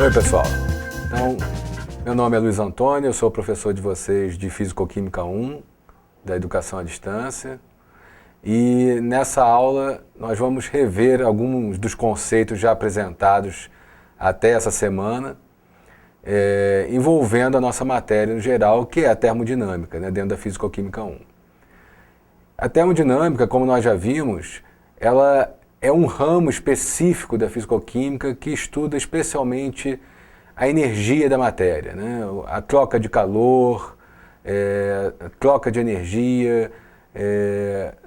Oi, pessoal. Então, meu nome é Luiz Antônio, eu sou professor de vocês de Físico-Química 1, da Educação à Distância. E nessa aula nós vamos rever alguns dos conceitos já apresentados até essa semana, envolvendo a nossa matéria no geral, que é a termodinâmica, né, dentro da Físico-Química 1. A termodinâmica, como nós já vimos, ela é um ramo específico da fisicoquímica que estuda especialmente a energia da matéria, né? A troca de calor, a troca de energia,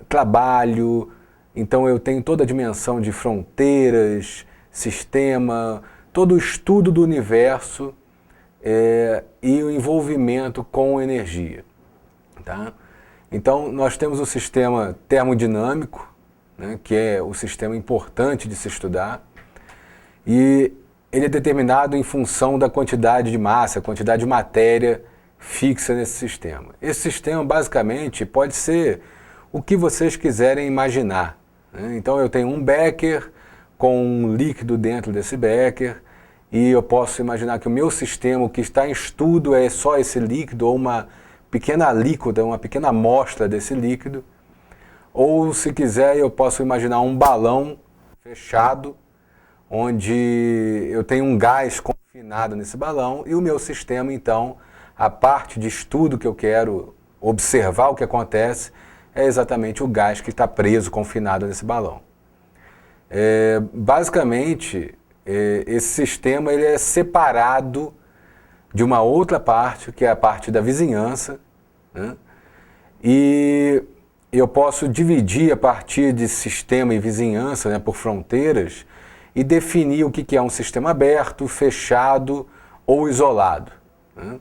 trabalho. Então eu tenho toda a dimensão de fronteiras, sistema, todo o estudo do universo e o envolvimento com energia. Tá? Então nós temos o sistema termodinâmico, né, que é o sistema importante de se estudar, e ele é determinado em função da quantidade de massa, quantidade de matéria fixa nesse sistema. Esse sistema, basicamente, pode ser o que vocês quiserem imaginar, né? Então eu tenho um becker com um líquido dentro desse becker, e eu posso imaginar que o meu sistema, o que está em estudo, é só esse líquido, ou uma pequena alíquota, uma pequena amostra desse líquido. Ou, se quiser, eu posso imaginar um balão fechado, onde eu tenho um gás confinado nesse balão, e o meu sistema, então, a parte de estudo que eu quero observar o que acontece, é exatamente o gás que está preso, confinado nesse balão. Basicamente, esse sistema ele é separado de uma outra parte, que é a parte da vizinhança, né? E eu posso dividir a partir de sistema e vizinhança, né, por fronteiras, e definir o que é um sistema aberto, fechado ou isolado, né?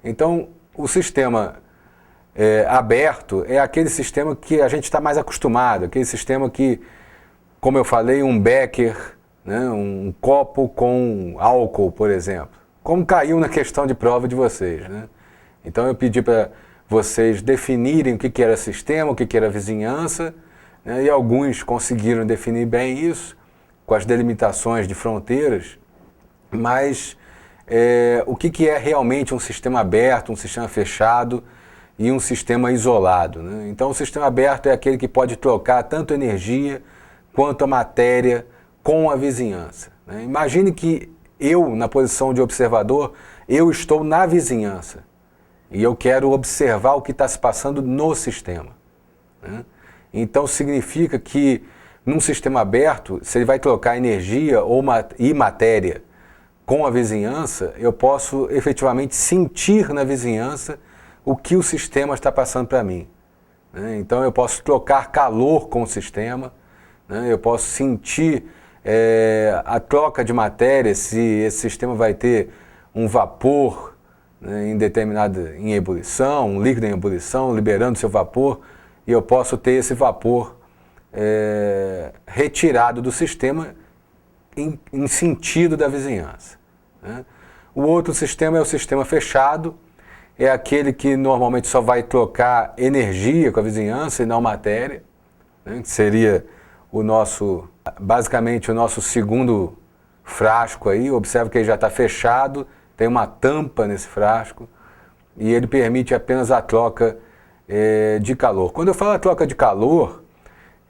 Então, o sistema aberto é aquele sistema que a gente está mais acostumado, aquele sistema que, como eu falei, um becker, né, um copo com álcool, por exemplo, como caiu na questão de prova de vocês, né? Então eu pedi para vocês definirem o que era sistema, o que era vizinhança, né? E alguns conseguiram definir bem isso, com as delimitações de fronteiras, mas o que é realmente um sistema aberto, um sistema fechado e um sistema isolado, né? Então o sistema aberto é aquele que pode trocar tanto energia quanto a matéria com a vizinhança, né? Imagine que eu, na posição de observador, eu estou na vizinhança. E eu quero observar o que está se passando no sistema, né? Então significa que num sistema aberto, se ele vai trocar energia e matéria com a vizinhança, eu posso efetivamente sentir na vizinhança o que o sistema está passando para mim, né? Então eu posso trocar calor com o sistema, né? Eu posso sentir a troca de matéria, se esse sistema vai ter um vapor, né, em ebulição, um líquido em ebulição, liberando seu vapor, e eu posso ter esse vapor retirado do sistema em sentido da vizinhança, né? O outro sistema é o sistema fechado, é aquele que normalmente só vai trocar energia com a vizinhança e não matéria, né, que seria basicamente o nosso segundo frasco aí. Observe que ele já está fechado, tem uma tampa nesse frasco e ele permite apenas a troca de calor. Quando eu falo a troca de calor,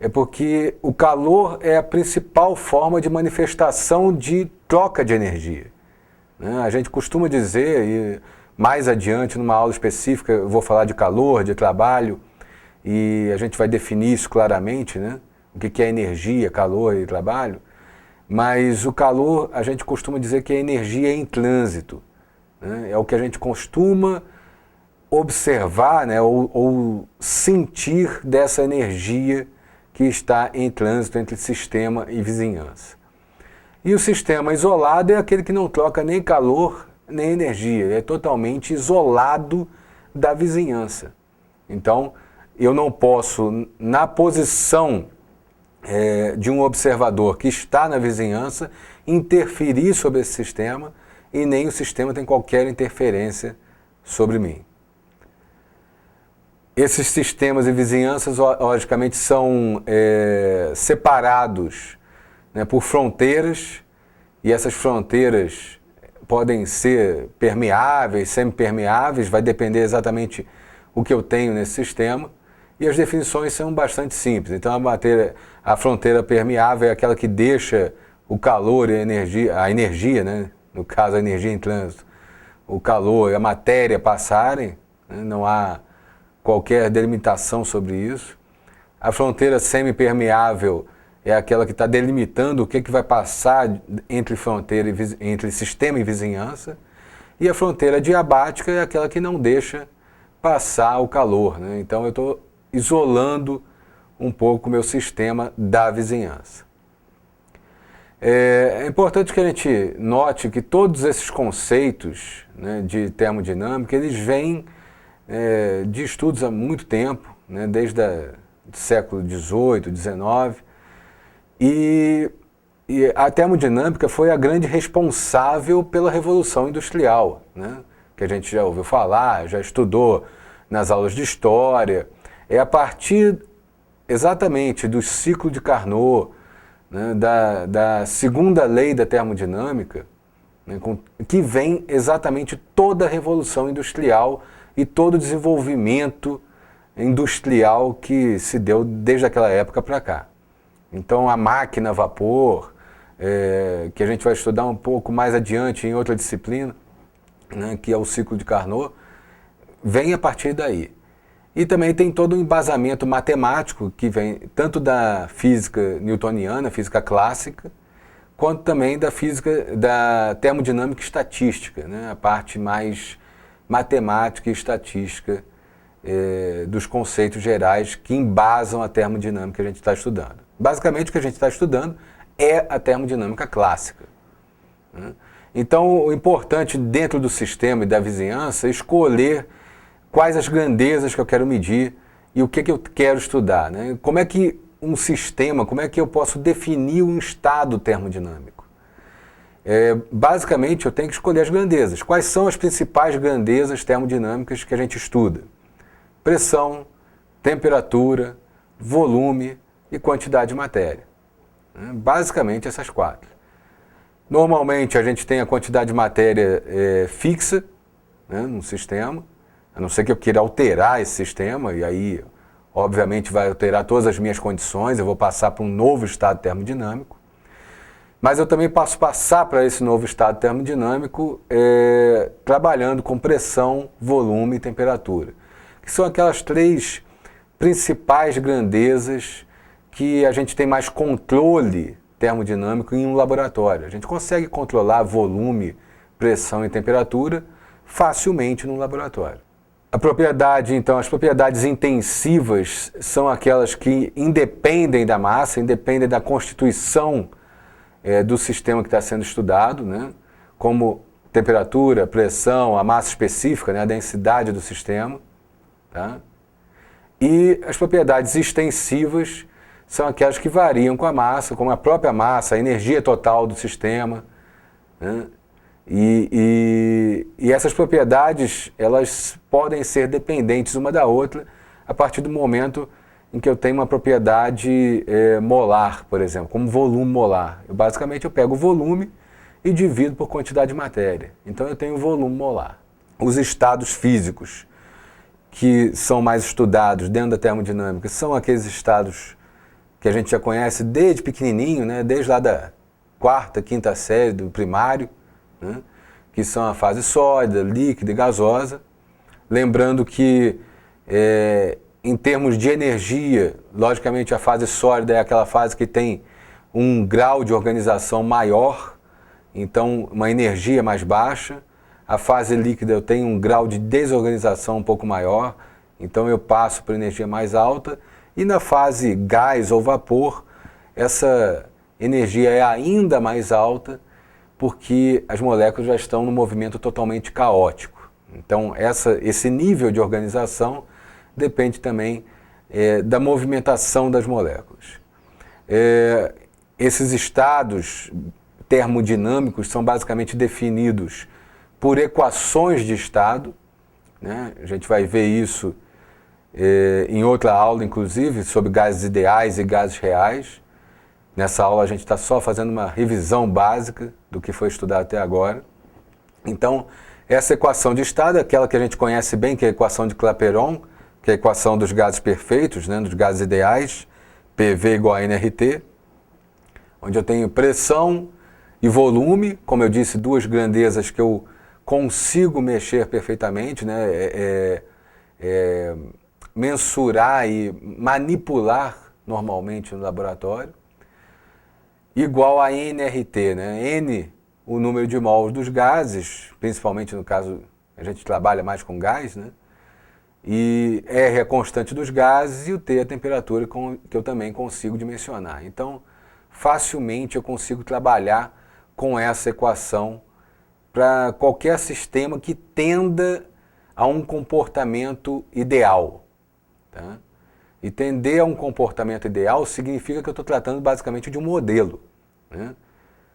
é porque o calor é a principal forma de manifestação de troca de energia, né? A gente costuma dizer, e mais adiante numa aula específica eu vou falar de calor, de trabalho, e a gente vai definir isso claramente, né? O que é energia, calor e trabalho. Mas o calor, a gente costuma dizer que é energia em trânsito, né? É o que a gente costuma observar, né, ou sentir dessa energia que está em trânsito entre sistema e vizinhança. E o sistema isolado é aquele que não troca nem calor nem energia, é totalmente isolado da vizinhança. Então, eu não posso, na posição de um observador que está na vizinhança, interferir sobre esse sistema, e nem o sistema tem qualquer interferência sobre mim. Esses sistemas e vizinhanças, logicamente, são separados, né, por fronteiras, e essas fronteiras podem ser permeáveis, semipermeáveis, vai depender exatamente o que eu tenho nesse sistema, e as definições são bastante simples. Então a fronteira permeável é aquela que deixa o calor e a energia, né? No caso a energia em trânsito, o calor e a matéria passarem, né? Não há qualquer delimitação sobre isso. A fronteira semipermeável é aquela que está delimitando o que vai passar entre fronteira entre sistema e vizinhança. E a fronteira diabática é aquela que não deixa passar o calor, né? Então eu estou isolando um pouco o meu sistema da vizinhança. É importante que a gente note que todos esses conceitos, né, de termodinâmica, eles vêm de estudos há muito tempo, né, desde o século XVIII, XIX, e a termodinâmica foi a grande responsável pela Revolução Industrial, né, que a gente já ouviu falar, já estudou nas aulas de história. É a partir exatamente do ciclo de Carnot, né, da segunda lei da termodinâmica, né, que vem exatamente toda a Revolução Industrial e todo o desenvolvimento industrial que se deu desde aquela época para cá. Então a máquina a vapor, que a gente vai estudar um pouco mais adiante em outra disciplina, né, que é o ciclo de Carnot, vem a partir daí. E também tem todo um embasamento matemático que vem tanto da física newtoniana, física clássica, quanto também da física da termodinâmica estatística, né, a parte mais matemática e estatística dos conceitos gerais que embasam a termodinâmica que a gente está estudando. Basicamente o que a gente está estudando é a termodinâmica clássica, né? Então o importante dentro do sistema e da vizinhança é escolher quais as grandezas que eu quero medir e o que eu quero estudar, né? Como é que um sistema, como é que eu posso definir um estado termodinâmico? Basicamente eu tenho que escolher as grandezas. Quais são as principais grandezas termodinâmicas que a gente estuda? Pressão, temperatura, volume e quantidade de matéria, né? Basicamente essas quatro. Normalmente a gente tem a quantidade de matéria fixa, né, num sistema, a não ser que eu queira alterar esse sistema, e aí obviamente vai alterar todas as minhas condições, eu vou passar para um novo estado termodinâmico. Mas eu também posso passar para esse novo estado termodinâmico trabalhando com pressão, volume e temperatura, que são aquelas três principais grandezas que a gente tem mais controle termodinâmico em um laboratório. A gente consegue controlar volume, pressão e temperatura facilmente num laboratório. A propriedade, então, as propriedades intensivas são aquelas que independem da massa, independem da constituição do sistema que está sendo estudado, né? Como temperatura, pressão, a massa específica, né? A densidade do sistema. Tá? E as propriedades extensivas são aquelas que variam com a massa, como a própria massa, a energia total do sistema, né? E essas propriedades, elas podem ser dependentes uma da outra a partir do momento em que eu tenho uma propriedade molar, por exemplo, como volume molar. Basicamente eu pego o volume e divido por quantidade de matéria. Então eu tenho volume molar. Os estados físicos que são mais estudados dentro da termodinâmica são aqueles estados que a gente já conhece desde pequenininho, né? Desde lá da quarta, quinta série do primário, né? Que são a fase sólida, líquida e gasosa. Lembrando que, em termos de energia, logicamente a fase sólida é aquela fase que tem um grau de organização maior, então uma energia mais baixa. A fase líquida eu tenho um grau de desorganização um pouco maior, então eu passo para energia mais alta. E na fase gás ou vapor, essa energia é ainda mais alta, porque as moléculas já estão num movimento totalmente caótico. Então esse nível de organização depende também da movimentação das moléculas. Esses estados termodinâmicos são basicamente definidos por equações de estado, né? A gente vai ver isso em outra aula, inclusive, sobre gases ideais e gases reais. Nessa aula a gente está só fazendo uma revisão básica do que foi estudado até agora. Então, essa equação de estado é aquela que a gente conhece bem, que é a equação de Clapeyron, que é a equação dos gases perfeitos, né, dos gases ideais, PV igual a nRT, onde eu tenho pressão e volume, como eu disse, duas grandezas que eu consigo mexer perfeitamente, né, mensurar e manipular normalmente no laboratório, igual a nRT, né? N, o número de mols dos gases, principalmente no caso, a gente trabalha mais com gás, né? E R é a constante dos gases e o T é a temperatura que eu também consigo dimensionar. Então, facilmente eu consigo trabalhar com essa equação para qualquer sistema que tenda a um comportamento ideal. Tá? E tender a um comportamento ideal significa que eu estou tratando basicamente de um modelo. Né?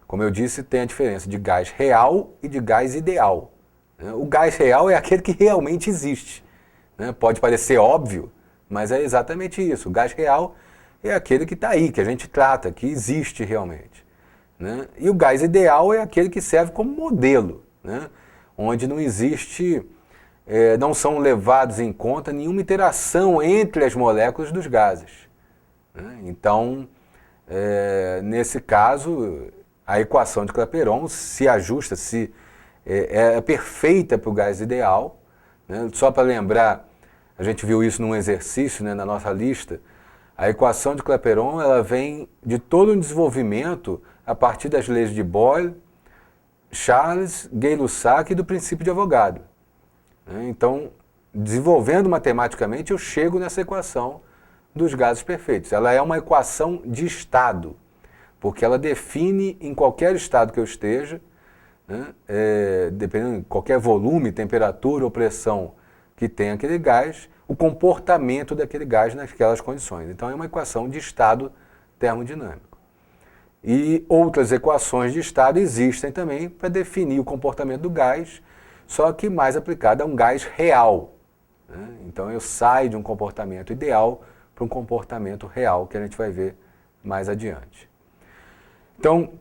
Como eu disse, tem a diferença de gás real e de gás ideal. Né? O gás real é aquele que realmente existe. Né? Pode parecer óbvio, mas é exatamente isso. O gás real é aquele que está aí, que a gente trata, que existe realmente. Né? E o gás ideal é aquele que serve como modelo, né? Onde não existe, não são levados em conta nenhuma interação entre as moléculas dos gases. Né? Então, nesse caso, a equação de Clapeyron se ajusta, é perfeita para o gás ideal. Né? Só para lembrar, a gente viu isso num exercício, né, na nossa lista. A equação de Clapeyron ela vem de todo um desenvolvimento a partir das leis de Boyle, Charles, Gay-Lussac e do princípio de Avogadro. Então, desenvolvendo matematicamente, eu chego nessa equação dos gases perfeitos. Ela é uma equação de estado, porque ela define em qualquer estado que eu esteja, né, dependendo de qualquer volume, temperatura ou pressão que tem aquele gás, o comportamento daquele gás naquelas condições. Então é uma equação de estado termodinâmico. E outras equações de estado existem também para definir o comportamento do gás, só que mais aplicada a um gás real. Né? Então eu saio de um comportamento ideal para um comportamento real, que a gente vai ver mais adiante. Então,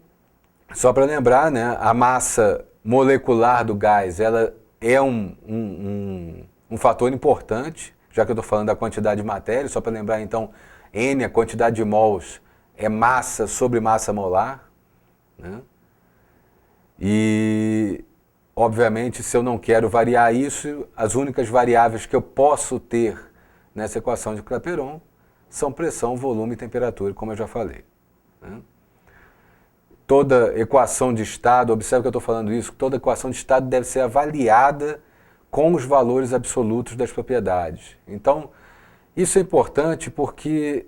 só para lembrar, né, a massa molecular do gás ela é um fator importante, já que eu estou falando da quantidade de matéria. Só para lembrar, então, N, a quantidade de mols, é massa sobre massa molar. Né? E, obviamente, se eu não quero variar isso, as únicas variáveis que eu posso ter nessa equação de Clapeyron são pressão, volume e temperatura, como eu já falei. Né? Toda equação de estado, observe que eu estou falando isso, toda equação de estado deve ser avaliada com os valores absolutos das propriedades. Então, isso é importante porque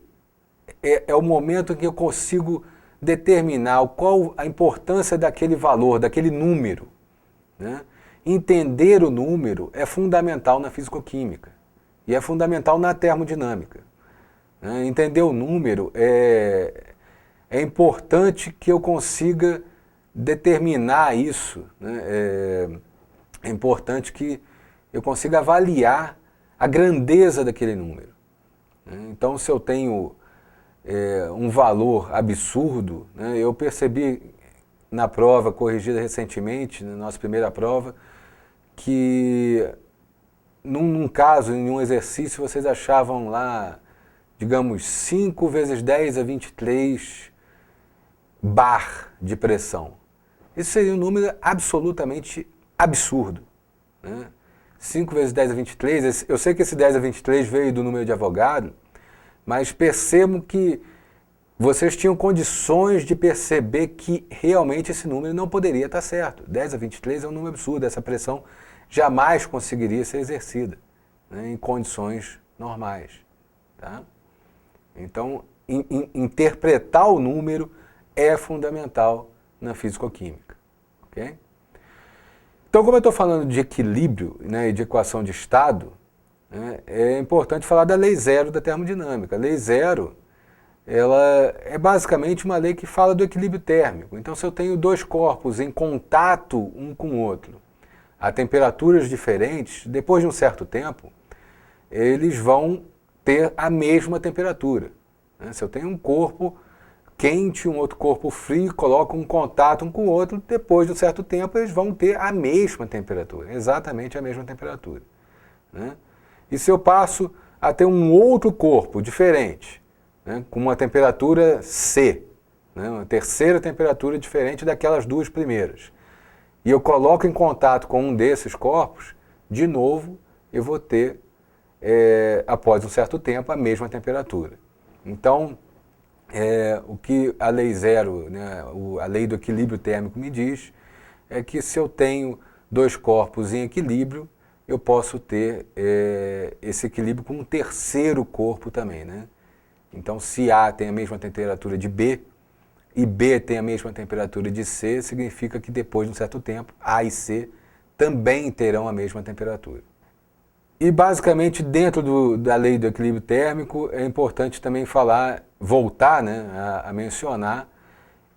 é o momento em que eu consigo determinar qual a importância daquele valor, daquele número. Né? Entender o número é fundamental na fisicoquímica e é fundamental na termodinâmica. Né? Entender o número é importante que eu consiga determinar isso. Né? É importante que eu consiga avaliar a grandeza daquele número. Né? Então, se eu tenho um valor absurdo, né? Eu percebi na prova corrigida recentemente, na nossa primeira prova, que num caso, em um exercício, vocês achavam lá, digamos, 5 vezes 10 a 23 bar de pressão. Isso seria um número absolutamente absurdo. Né? 5 vezes 10 a 23, eu sei que esse 10 a 23 veio do número de Avogadro, mas percebo que vocês tinham condições de perceber que realmente esse número não poderia estar certo. 10 a 23 é um número absurdo, essa pressão jamais conseguiria ser exercida, né, em condições normais. Tá? Então, interpretar o número é fundamental na fisicoquímica. Okay? Então, como eu estou falando de equilíbrio, né, e de equação de estado, né, é importante falar da lei zero da termodinâmica. A lei zero, ela é basicamente uma lei que fala do equilíbrio térmico. Então, se eu tenho dois corpos em contato um com o outro, a temperaturas diferentes, depois de um certo tempo, eles vão ter a mesma temperatura. Né? Se eu tenho um corpo quente, um outro corpo frio, colocam um contato um com o outro, depois de um certo tempo eles vão ter a mesma temperatura, exatamente a mesma temperatura, né? E se eu passo a ter um outro corpo diferente, né, com uma temperatura C, né, uma terceira temperatura diferente daquelas duas primeiras, e eu coloco em contato com um desses corpos, de novo eu vou ter, após um certo tempo, a mesma temperatura. Então, o que a lei zero, né, a lei do equilíbrio térmico me diz, é que se eu tenho dois corpos em equilíbrio, eu posso ter esse equilíbrio com um terceiro corpo também, né? Então, se A tem a mesma temperatura de B, e B tem a mesma temperatura de C, significa que depois de um certo tempo, A e C também terão a mesma temperatura. E basicamente dentro da lei do equilíbrio térmico é importante também voltar, né, a mencionar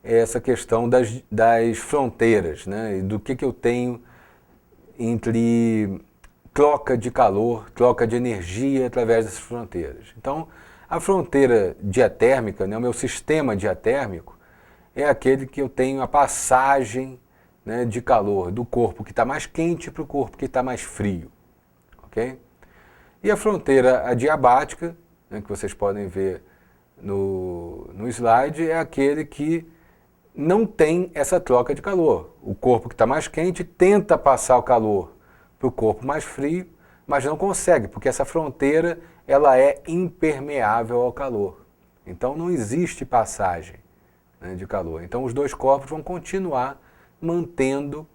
essa questão das fronteiras, né, do que eu tenho entre troca de calor, troca de energia através dessas fronteiras. Então, a fronteira diatérmica, né, o meu sistema diatérmico, é aquele que eu tenho a passagem, né, de calor do corpo que está mais quente para o corpo que está mais frio. Okay? E a fronteira adiabática, né, que vocês podem ver no slide, é aquele que não tem essa troca de calor. O corpo que está mais quente tenta passar o calor para o corpo mais frio, mas não consegue, porque essa fronteira ela é impermeável ao calor. Então não existe passagem, né, de calor. Então os dois corpos vão continuar mantendo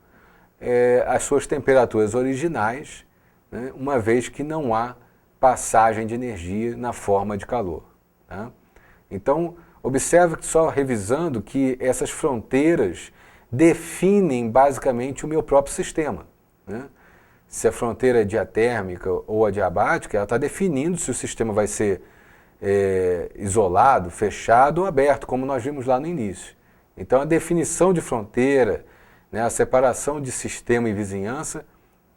as suas temperaturas originais, né, uma vez que não há passagem de energia na forma de calor. Tá? Então, observe que só revisando que essas fronteiras definem basicamente o meu próprio sistema, né? Se a fronteira é diatérmica ou adiabática, ela está definindo se o sistema vai ser isolado, fechado ou aberto, como nós vimos lá no início. Então a definição de fronteira, né, a separação de sistema e vizinhança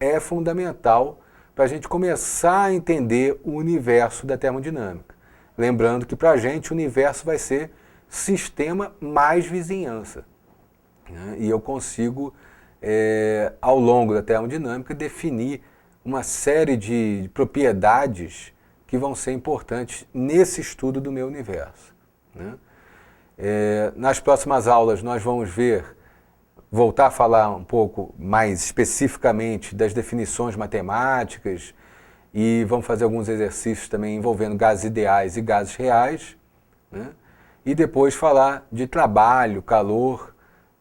é fundamental para a gente começar a entender o universo da termodinâmica. Lembrando que para a gente o universo vai ser sistema mais vizinhança, né? E eu consigo, ao longo da termodinâmica, definir uma série de propriedades que vão ser importantes nesse estudo do meu universo, né? Nas próximas aulas nós vamos voltar a falar um pouco mais especificamente das definições matemáticas e vamos fazer alguns exercícios também envolvendo gases ideais e gases reais, né? E depois falar de trabalho, calor,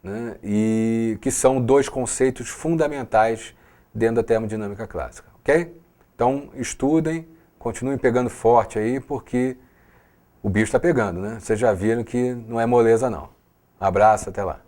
né? E que são dois conceitos fundamentais dentro da termodinâmica clássica, ok? Então estudem, continuem pegando forte aí, porque o bicho está pegando, né? Vocês já viram que não é moleza não. Um abraço, até lá.